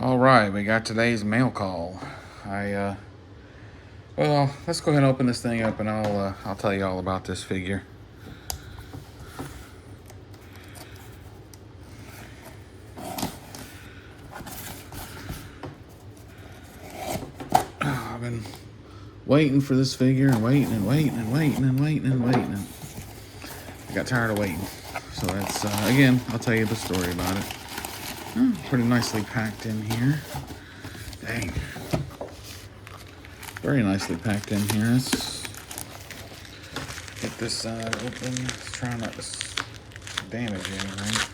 All right, we got today's mail call. Well, let's go ahead and open this thing up, and I'll tell you all about this figure. I've been waiting for this figure and waiting and waiting and waiting and waiting and waiting. And I got tired of waiting. So that's again, I'll tell you the story about it. Pretty nicely packed in here. Dang. Very nicely packed in here. Let's get this side open. Let's try not to damage anything.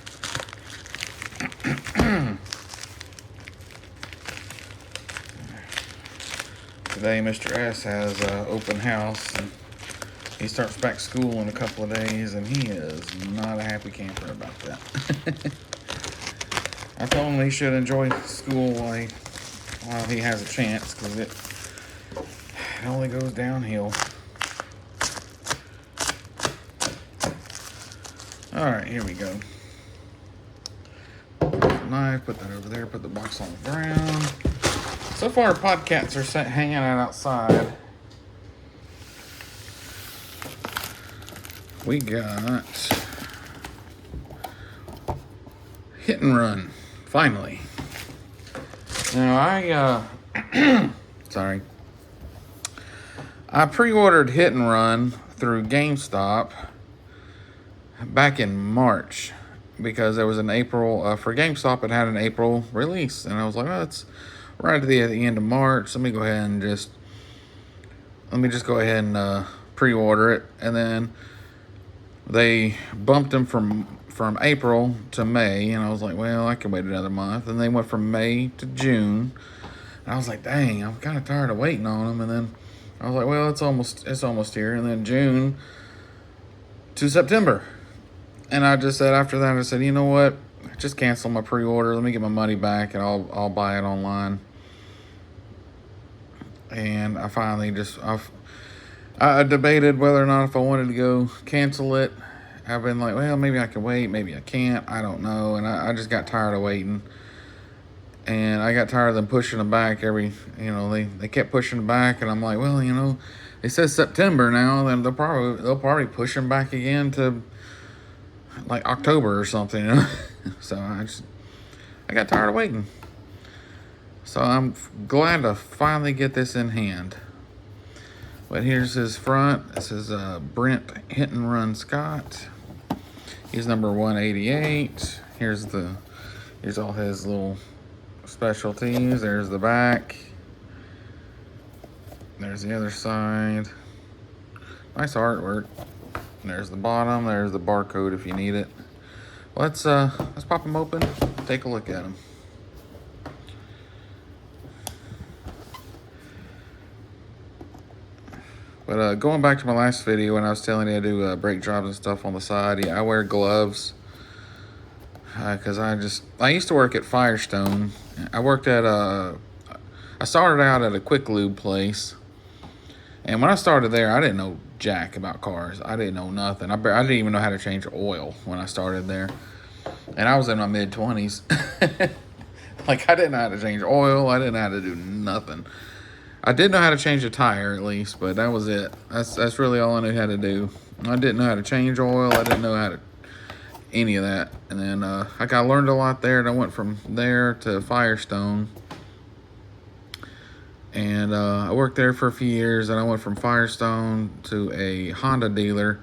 Today, Mr. S has open house, and he starts back school in a couple of days, and he is not a happy camper about that. I told him he should enjoy school while he has a chance, because it only goes downhill. Alright, here we go. Knife, put that over there, put the box on the ground. So far, podcasts are hanging out outside. We got Hit and Run, finally. Now, sorry. I pre-ordered Hit and Run through GameStop back in March because there was an April, for GameStop, it had an April release. And I was like, oh, it's right at the end of March. Let me go ahead and pre-order it. And then they bumped them from April to May, and I was like, well, I can wait another month. And they went from May to June, and I was like, dang, I'm kind of tired of waiting on them. And then I was like, well, it's almost here. And then June to September, and I just said after that, I said, you know what, just cancel my pre-order. Let me get my money back, and I'll buy it online. And I finally I debated whether or not if I wanted to go cancel it. I've been like, well, maybe I can wait, maybe I can't, I don't know. And I just got tired of waiting. And I got tired of them pushing them back they kept pushing them back. And I'm like, well, it says September now, then they'll probably push them back again to like October or something, So I got tired of waiting. So I'm glad to finally get this in hand. But here's his front. This is Brent Hit and Run Scott. He's number 188. Here's all his little specialties. There's the back. There's the other side. Nice artwork. There's the bottom. There's the barcode if you need it. Let's pop them open. Take a look at them. But going back to my last video when I was telling you I do brake jobs and stuff on the side, I wear gloves because I used to work at Firestone. I started out at a quick lube place, and when I started there, I didn't know jack about cars. I didn't know nothing. I didn't even know how to change oil when I started there, and I was in my mid-20s. Like, I didn't know how to change oil. I didn't know how to do nothing. I did know how to change a tire at least, but that was it. That's really all I knew how to do. I didn't know how to change oil. I didn't know how to any of that. And then I learned a lot there, and I went from there to Firestone. And I worked there for a few years, and I went from Firestone to a Honda dealer.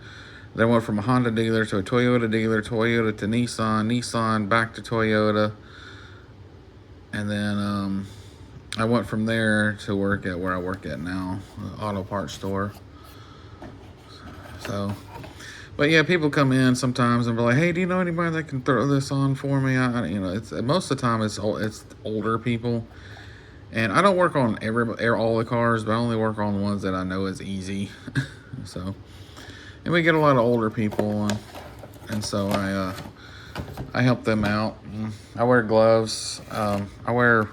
Then I went from a Honda dealer to a Toyota dealer, Toyota to Nissan, Nissan back to Toyota. And then I went from there to work at where I work at now, the auto parts store. So, but yeah, people come in sometimes and be like, "Hey, do you know anybody that can throw this on for me?" It's most of the time it's older people, and I don't work on all the cars, but I only work on the ones that I know is easy. So, and we get a lot of older people, and so I help them out. I wear gloves. I wear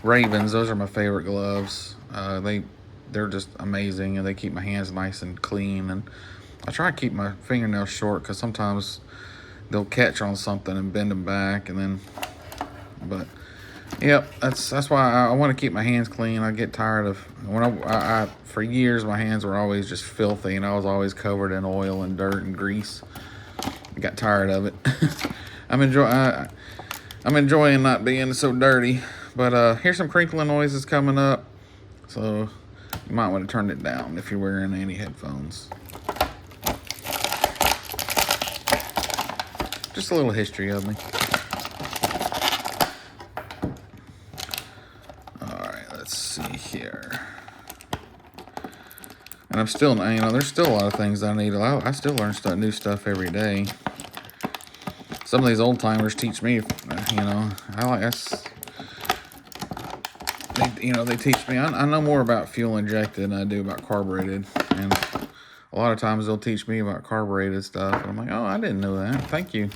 Ravens. Those are my favorite gloves. They're just amazing, and they keep my hands nice and clean. And I try to keep my fingernails short because sometimes they'll catch on something and bend them back, but Yep, that's why I want to keep my hands clean. I get tired of when I for years my hands were always just filthy, and I was always covered in oil and dirt and grease. I got tired of it. I'm enjoying not being so dirty. But here's some crinkling noises coming up, so you might want to turn it down if you're wearing any headphones. Just a little history of me. Let's see here. And I'm still, there's still a lot of things I need. I still learn new stuff every day. Some of these old timers teach me, they teach me. I know more about fuel injected than I do about carbureted. And a lot of times they'll teach me about carbureted stuff. And I'm like, oh, I didn't know that. Thank you,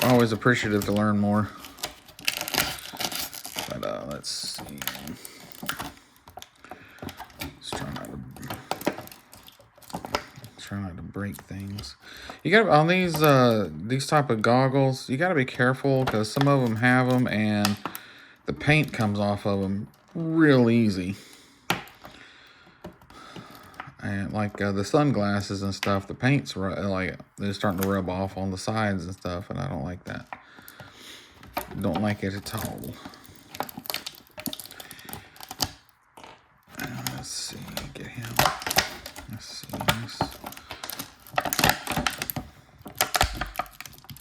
Always appreciative to learn more. But let's see. Try not to break things. You got on these type of goggles. You got to be careful because some of them have them, and the paint comes off of them real easy. And like the sunglasses and stuff, the paint's like they're starting to rub off on the sides and stuff, and I don't like that. Don't like it at all. Let's see, get him. Let's see this.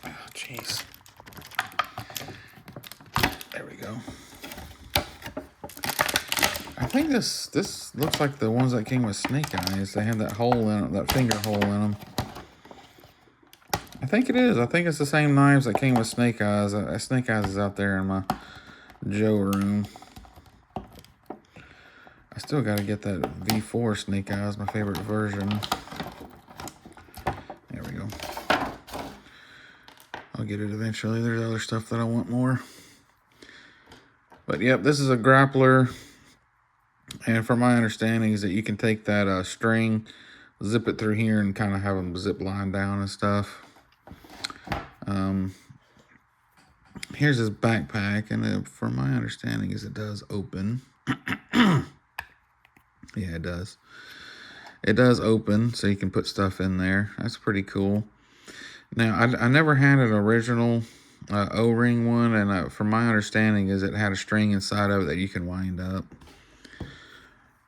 Oh, jeez. There we go. I think this looks like the ones that came with Snake Eyes. They have that hole in it, that finger hole in them. I think it is. I think it's the same knives that came with Snake Eyes. Snake Eyes is out there in my Joe room. I still got to get that V4 Snake Eyes, my favorite version. There we go. I'll get it eventually. There's other stuff that I want more. But yep, this is a grappler. And from my understanding is that you can take that string, zip it through here, and kind of have them zip line down and stuff. Here's his backpack, and from my understanding is it does open. Yeah, it does. It does open, so you can put stuff in there. That's pretty cool. Now, I never had an original O-ring one, and from my understanding is it had a string inside of it that you can wind up.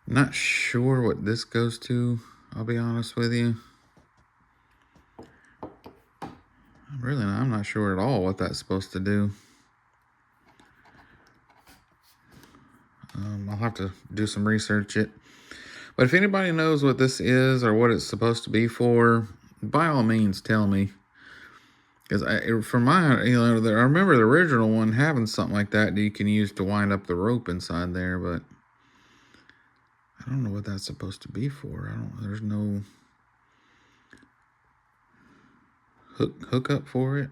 Not sure what this goes to, I'll be honest with you. I'm not sure at all what that's supposed to do. I'll have to do some research it. But if anybody knows what this is or what it's supposed to be for, by all means tell me. Because I remember the original one having something like that you can use to wind up the rope inside there, but I don't know what that's supposed to be for. There's no hook up for it.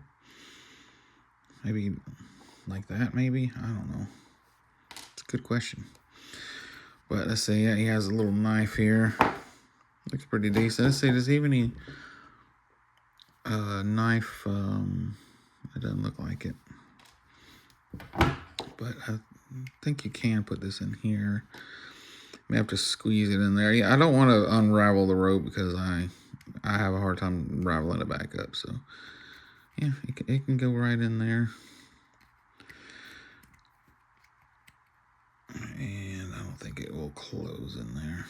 Maybe like that, maybe? I don't know. It's a good question. But let's see, yeah, he has a little knife here. Looks pretty decent. Let's see, does he have any knife? It doesn't look like it. But I think you can put this in here. May have to squeeze it in there. Yeah, I don't want to unravel the rope because I have a hard time unraveling it back up. So, yeah, it can go right in there. And I don't think it will close in there.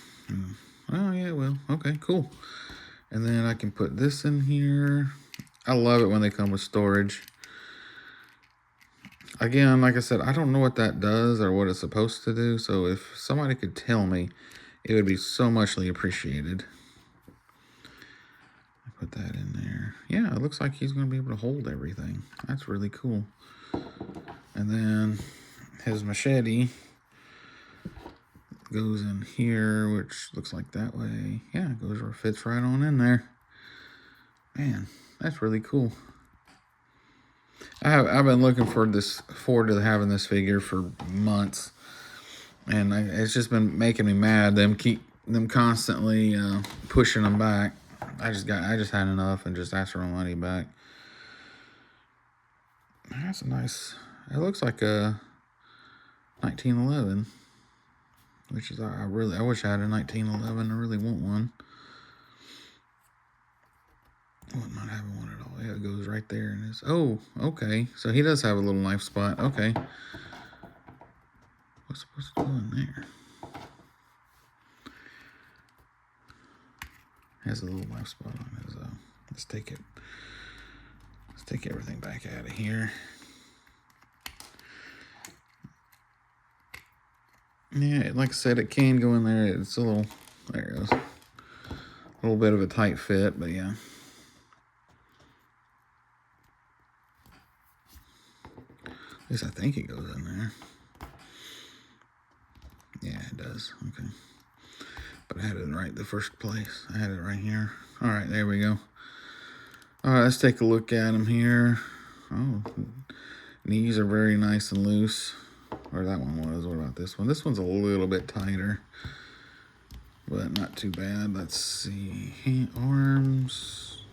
Oh, yeah, it will. Okay, cool. And then I can put this in here. I love it when they come with storage. Again, like I said, I don't know what that does or what it's supposed to do. So if somebody could tell me, it would be so muchly appreciated. I put that in there. Yeah, it looks like he's going to be able to hold everything. That's really cool. And then his machete goes in here, which looks like that way. Yeah, it goes or fits right on in there. Man, that's really cool. I've been looking forward to having this figure for months, and it's just been making me mad. Them constantly pushing them back. I just had enough and just asked for my money back. That's a nice It looks like a 1911, which is I wish I had a 1911. I really want one. Well, not having one at all. Yeah, it goes right there and it's. Oh, okay. So he does have a little knife spot. Okay. What's supposed to go in there? Has a little knife spot on his. Let's take it. Let's take everything back out of here. Yeah, like I said, it can go in there. It's a little. There it goes. A little bit of a tight fit, but yeah. At least I think it goes in there. Yeah, it does. Okay. But I had it right the first place. I had it right here. All right, there we go. All right, let's take a look at them here. Oh, knees are very nice and loose. Or that one was. What about this one? This one's a little bit tighter, but not too bad. Let's see. Arms.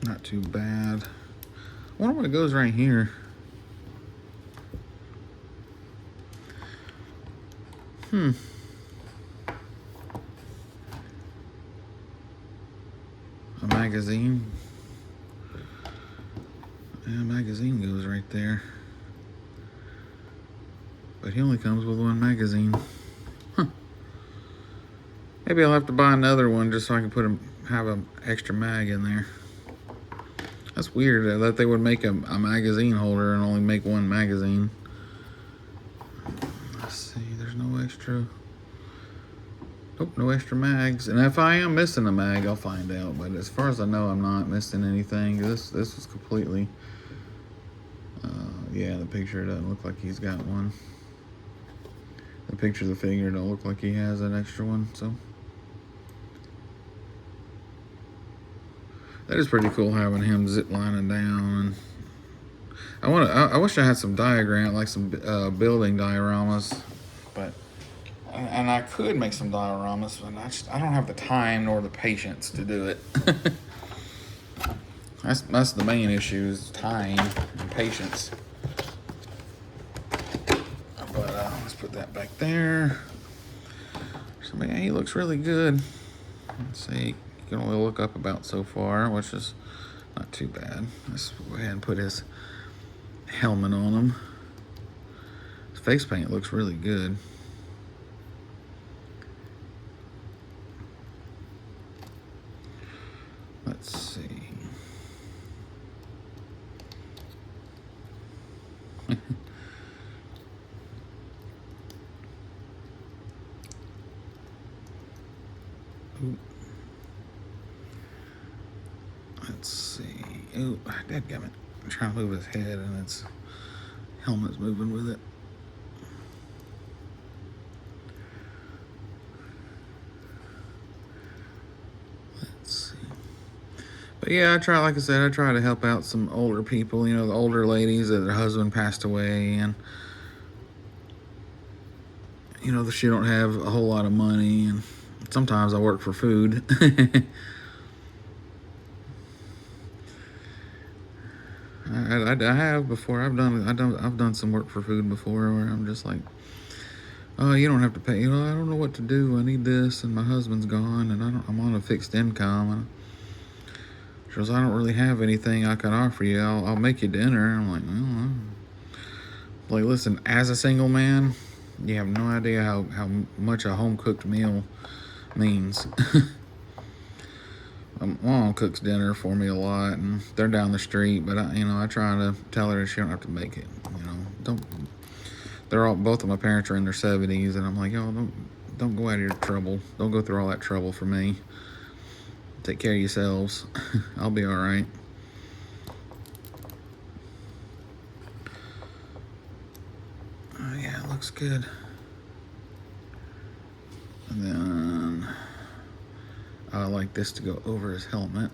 Not too bad. I wonder what goes right here. A magazine. Yeah, magazine goes right there. But he only comes with one magazine. Huh. Maybe I'll have to buy another one just so I can have an extra mag in there. That's weird that they would make a magazine holder and only make one magazine. Let's see, there's no extra. Nope, no extra mags. And if I am missing a mag, I'll find out. But as far as I know, I'm not missing anything. This was completely. Yeah, the picture doesn't look like he's got one. The picture of the figure don't look like he has an extra one. So that is pretty cool having him zip lining down. And I wish I had some diagram, like some building dioramas, but. And I could make some dioramas, but I don't have the time nor the patience to do it. That's the main issue is time and patience. But let's put that back there. So yeah, he looks really good. Let's see, you can only look up about so far, which is not too bad. Let's go ahead and put his helmet on him. His face paint looks really good. Let's see. Ooh. Let's see. Ooh, dadgummit. I'm trying to move his head and its helmet's moving with it. Let's see. But yeah, like I said, I try to help out some older people, you know, the older ladies that their husband passed away and, you know, she don't have a whole lot of money and sometimes I work for food. I have before. I've done some work for food before where I'm just like, oh, you don't have to pay. You know, I don't know what to do. I need this, and my husband's gone, and I'm on a fixed income. And she goes, I don't really have anything I can offer you. I'll make you dinner. I'm like, well, like, listen, as a single man, you have no idea how much a home cooked meal means. My mom cooks dinner for me a lot, and they're down the street. But I try to tell her she don't have to make it. You know, don't. Both of my parents are in their 70s, and I'm like, don't go out of your trouble. Don't go through all that trouble for me. Take care of yourselves. I'll be all right. Oh yeah, it looks good. And then I like this to go over his helmet.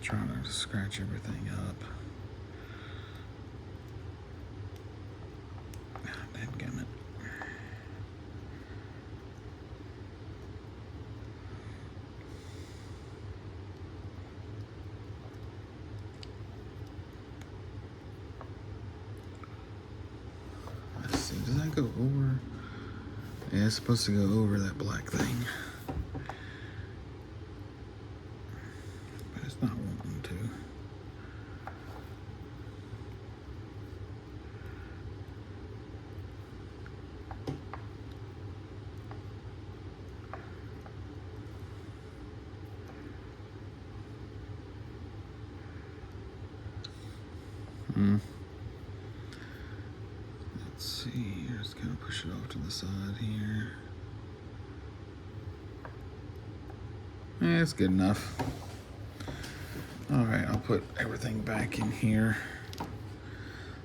Trying to scratch everything up. Dadgummit. Yeah, it's supposed to go over that black thing. But it's not wanting to. Let's see, just kind of push it off to the side here. Yeah, it's good enough. All right, I'll put everything back in here.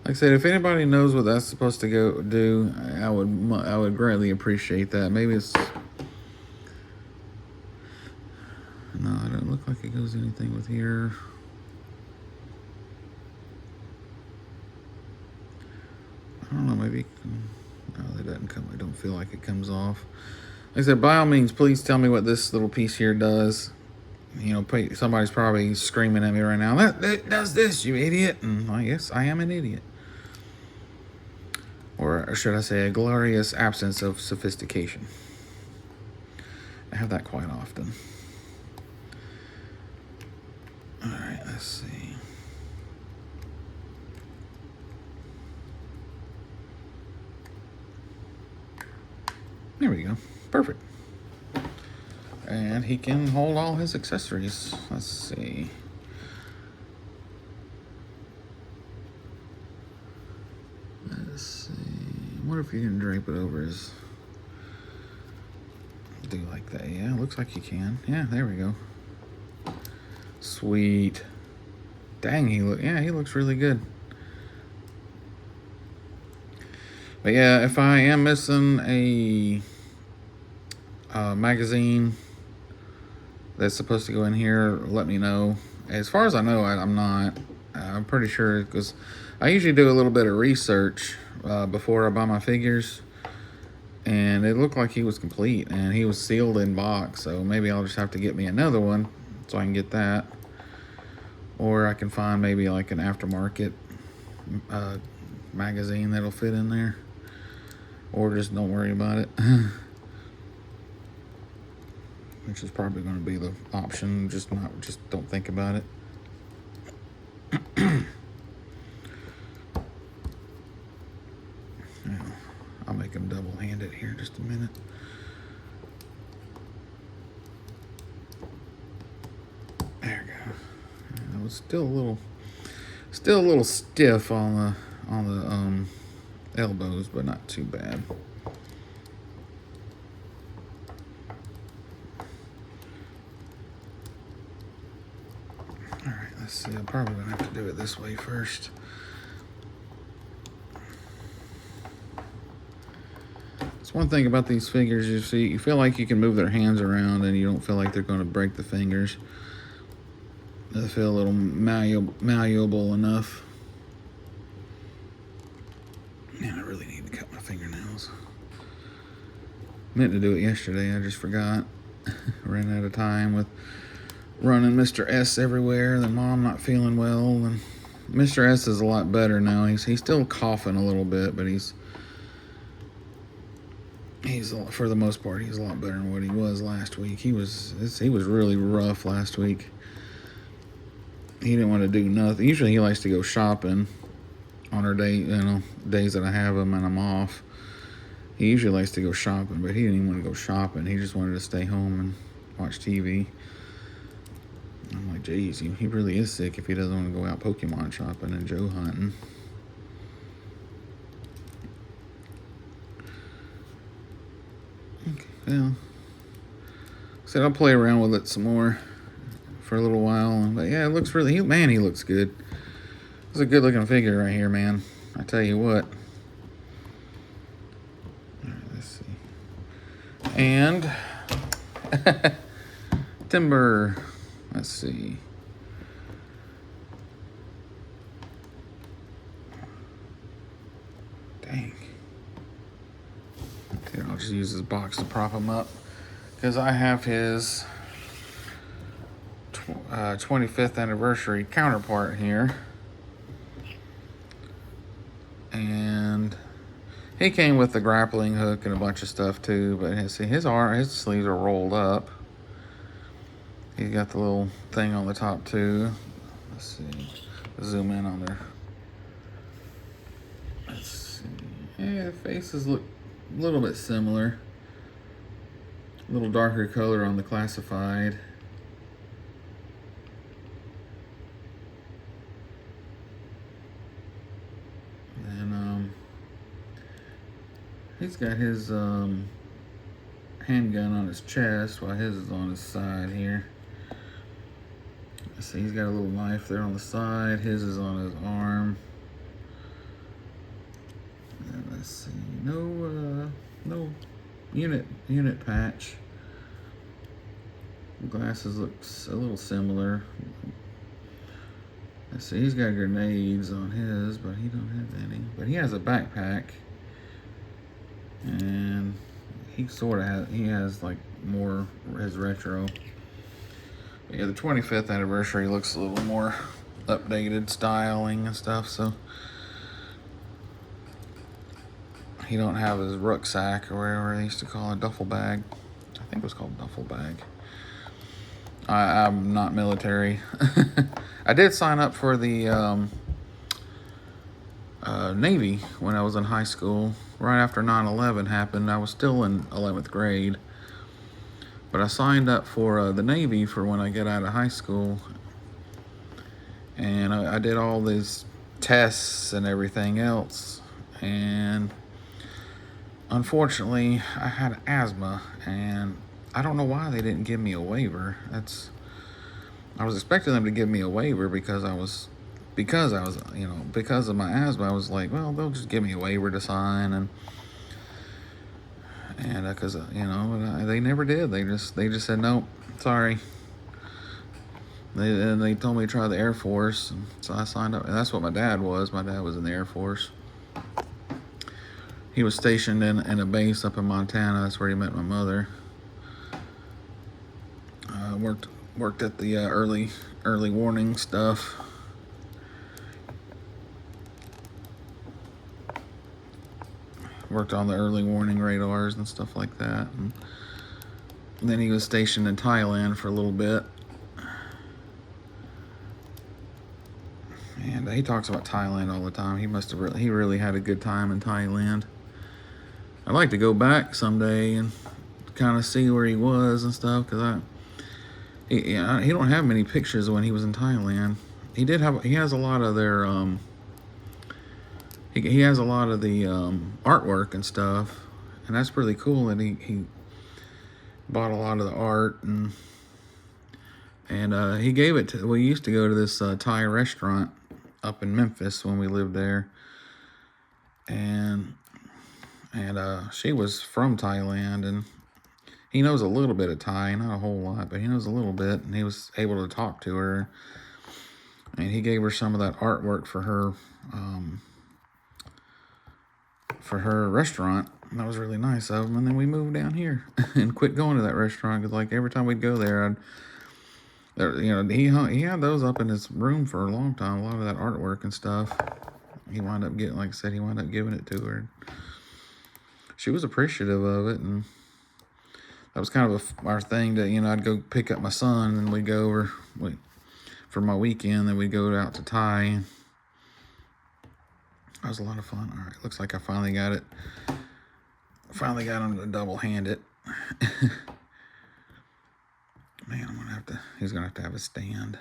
Like I said, if anybody knows what that's supposed to go do, I would greatly appreciate that. Maybe it's... No, it doesn't look like it goes anything with here. I don't know, maybe... No, that doesn't come... I don't feel like it comes off. Like I said, by all means, please tell me what this little piece here does. You know, somebody's probably screaming at me right now, that does this, you idiot. And I guess I am an idiot. Or should I say a glorious absence of sophistication. I have that quite often. All right, let's see. There we go. Perfect. And he can hold all his accessories. Let's see. Let's see. I wonder if you can drape it over his... Do like that. Yeah, looks like you can. Yeah, there we go. Sweet. Dang, he looks really good. But yeah, if I am missing a magazine that's supposed to go in here, let me know. As far as I know, I'm not. I'm pretty sure, because I usually do a little bit of research before I buy my figures, and it looked like he was complete, and he was sealed in box, so maybe I'll just have to get me another one so I can get that, or I can find maybe like an aftermarket magazine that'll fit in there, or just don't worry about it. Which is probably going to be the option. Just don't think about it. Yeah, I'll make them double-handed here in just a minute. There we go. Yeah, it was still a little stiff on the elbows, but not too bad. Let's see, I'm probably gonna have to do it this way first. It's one thing about these figures, you feel like you can move their hands around and you don't feel like they're gonna break the fingers. They feel a little malleable enough. Man, I really need to cut my fingernails. Meant to do it yesterday, I just forgot. Ran out of time with running Mr. S everywhere, then Mom not feeling well, and Mr. S is a lot better now. He's still coughing a little bit, but he's for the most part he's a lot better than what he was last week. He was really rough last week. He didn't want to do nothing. Usually he likes to go shopping on our day, days that I have him and I'm off. He usually likes to go shopping, but he didn't even want to go shopping. He just wanted to stay home and watch TV. I'm like, geez, he really is sick if he doesn't want to go out Pokemon shopping and Joe hunting. Okay, well, said I'll play around with it some more for a little while. But yeah, it looks really, man, he looks good. It's a good looking figure right here, man. I tell you what. All right, let's see. And Timber. Let's see. Dang. Okay, I'll just use this box to prop him up, because I have his 25th anniversary counterpart here. And He came with the grappling hook and a bunch of stuff too, but his sleeves are rolled up. He's got the little thing on the top too. Let's see. Zoom in on there. Let's see. Yeah, the faces look a little bit similar. A little darker color on the classified. And he's got his handgun on his chest while his is on his side here. Let's see, he's got a little knife there on the side. His is on his arm. And let's see, no unit patch. The glasses looks a little similar. Let's see, he's got grenades on his, but he don't have any. But he has a backpack, and he sort of has like more his retro. But yeah, the 25th anniversary looks a little more updated styling and stuff. So he don't have his rucksack or whatever they used to call it, duffel bag. I think it was called duffel bag. I'm not military. I did sign up for the Navy when I was in high school. Right after 9/11 happened, I was still in 11th grade. But I signed up for the Navy for when I get out of high school. And I did all these tests and everything else. And unfortunately, I had asthma. And I don't know why they didn't give me a waiver. I was expecting them to give me a waiver because I was, because of my asthma. I was like, well, they'll just give me a waiver to sign, and because they never did. They just said nope, sorry. They told me to try the Air Force, and so I signed up. And that's what my dad was. My dad was in the Air Force. He was stationed in a base up in Montana. That's where he met my mother. Worked at the early warning stuff. Worked on the early warning radars and stuff like that. And then he was stationed in Thailand for a little bit. And he talks about Thailand all the time. He really had a good time in Thailand. I'd like to go back someday and kind of see where he was and stuff, because he don't have many pictures of when he was in Thailand. He has a lot of their he has a lot of the artwork and stuff, and that's really cool. And he bought a lot of the art, and he gave it to. We used to go to this Thai restaurant up in Memphis when we lived there, and she was from Thailand, and he knows a little bit of Thai, not a whole lot, but he knows a little bit, and he was able to talk to her. And he gave her some of that artwork for her restaurant. And that was really nice of him. And then we moved down here and quit going to that restaurant, because like every time we'd go there, he had those up in his room for a long time, a lot of that artwork and stuff. He wound up getting, like I said, he wound up giving it to her. She was appreciative of it, and that was kind of our thing that, I'd go pick up my son, and we'd go over for my weekend, then we'd go out to Thai. That was a lot of fun. All right, looks like I finally got it. Finally got him to double-hand it. Man, he's gonna have to have a stand.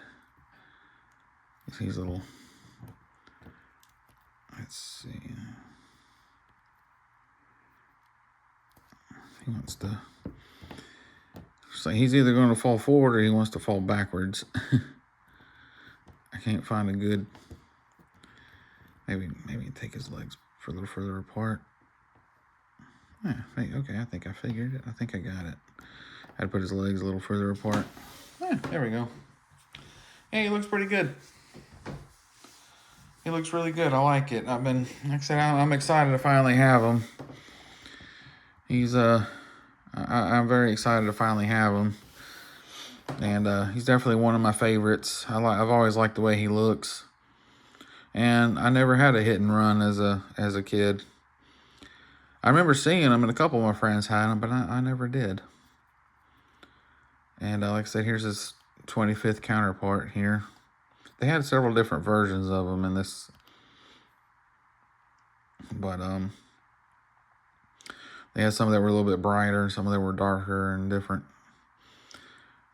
He's little, let's see. He wants to, so he's either going to fall forward or he wants to fall backwards. I can't find a good, maybe take his legs a little further apart. Yeah, okay, I think I figured it. I think I got it. I had to put his legs a little further apart. Yeah, there we go. Yeah, he looks pretty good. He looks really good. I like it. Like I said, I'm excited to finally have him. I'm very excited to finally have him. And he's definitely one of my favorites. I've always liked the way he looks. And I never had a hit and run as a kid. I remember seeing them, and a couple of my friends had them, but I never did. And like I said, here's his 25th counterpart here. They had several different versions of them in this, but they had some that were a little bit brighter, some that were darker and different.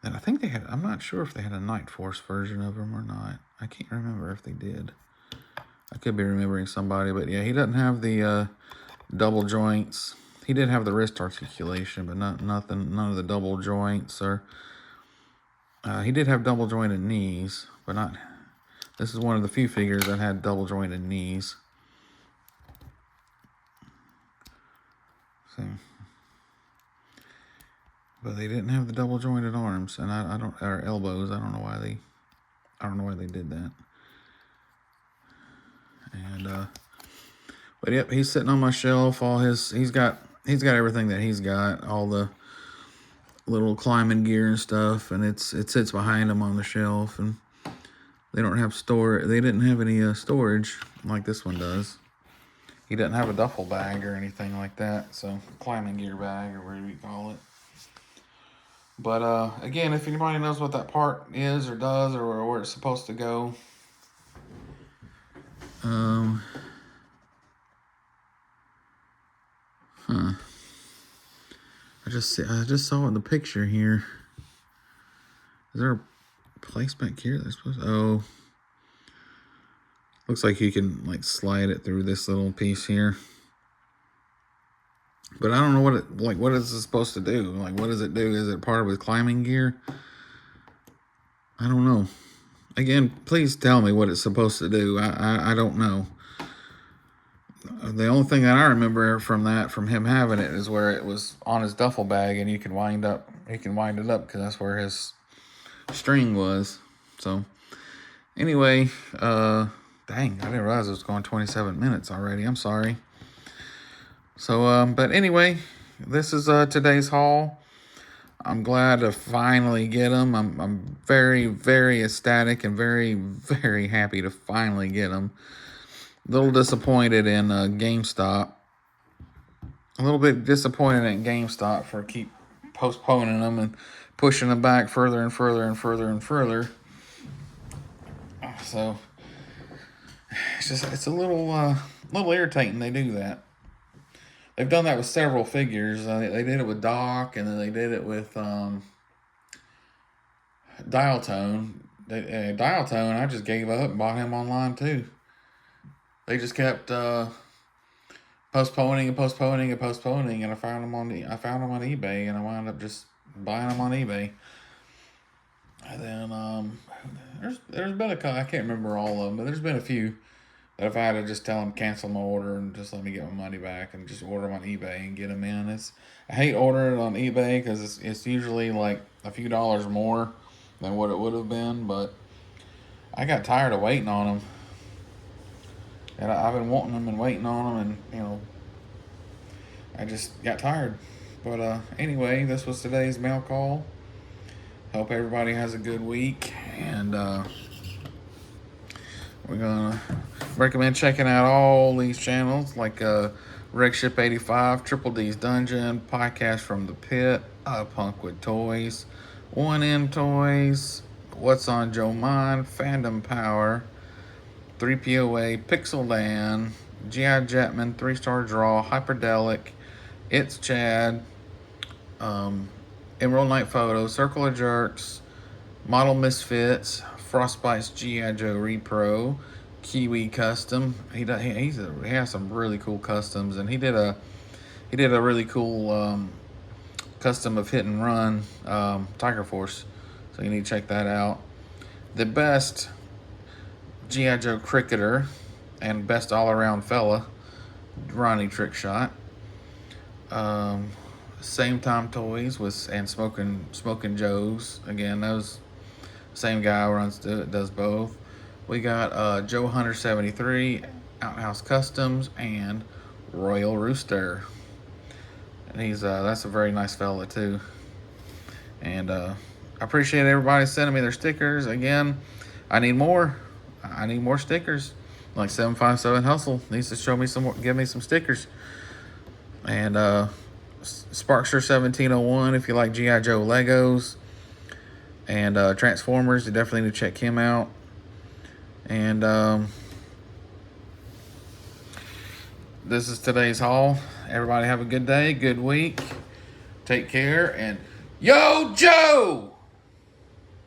And I think they had, I'm not sure if they had a Night Force version of them or not. I can't remember if they did. I could be remembering somebody, but yeah, he doesn't have the double joints. He did have the wrist articulation, but none of the double joints. Or he did have double jointed knees, but not. This is one of the few figures that had double jointed knees. So, but they didn't have the double jointed arms, and I don't, or elbows. I don't know why they did that. And but yep, he's sitting on my shelf. He's got everything that he's got, all the little climbing gear and stuff, and it sits behind him on the shelf. And they don't have they didn't have any storage like this one does. He doesn't have a duffel bag or anything like that, so climbing gear bag or whatever you call it. But again, if anybody knows what that part is or does or where it's supposed to go, I just saw it in the picture here. Is there a place back here that's supposed to, oh, looks like you can like slide it through this little piece here. But I don't know what is it supposed to do? Like, what does it do? Is it part of his climbing gear? I don't know. Again, please tell me what it's supposed to do. I don't know. The only thing that I remember from him having it is where it was on his duffel bag, and you can wind it up because that's where his string was. So anyway, dang, I didn't realize it was going 27 minutes already. I'm sorry. So but anyway, this is today's haul. I'm glad to finally get them. I'm very, very ecstatic and very, very happy to finally get them. A little disappointed in GameStop. A little bit disappointed in GameStop for keep postponing them and pushing them back further and further and further and further. So it's a little irritating they do that. They've done that with several figures. They did it with Doc, and then they did it with Dial Tone. Dial Tone, I just gave up and bought him online too. They just kept postponing, and I found them on eBay, and I wound up just buying them on eBay. And then there's been I can't remember all of them, but there's been a few that if I had to just tell them cancel my order and just let me get my money back and just order them on eBay and get them in. I hate ordering it on eBay because it's usually like a few dollars more than what it would have been, but I got tired of waiting on them. And I've been wanting them and waiting on them, and I just got tired. But anyway, this was today's mail call. Hope everybody has a good week, and we're gonna recommend checking out all these channels like Wreckship 85, Triple D's Dungeon, Podcast from the Pit, Punk with Toys, 1M Toys, What's on Joe Mind, Fandom Power, 3POA, Pixel Dan, G.I. Jetman, 3-Star Draw, Hyperdelic, It's Chad, Emerald Knight Photo, Circle of Jerks, Model Misfits, Frostbite's G.I. Joe Repro, Kiwi Custom. He has some really cool customs, and he did a really cool custom of Hit and Run Tiger Force, so you need to check that out. The best G.I. Joe Cricketer and best all-around fella, Ronnie Trickshot. Same Time Toys and Smoking Joe's. Again, those same guy does both. We got Joe Hunter 73, Outhouse Customs, and Royal Rooster. And he's that's a very nice fella too. And I appreciate everybody sending me their stickers. Again, I need more stickers. Like 757 Hustle needs to give me some stickers. And Sparkster 1701 if you like G.I. Joe Legos and Transformers. You definitely need to check him out. And this is today's haul. Everybody have a good day, good week. Take care, and Yo Joe!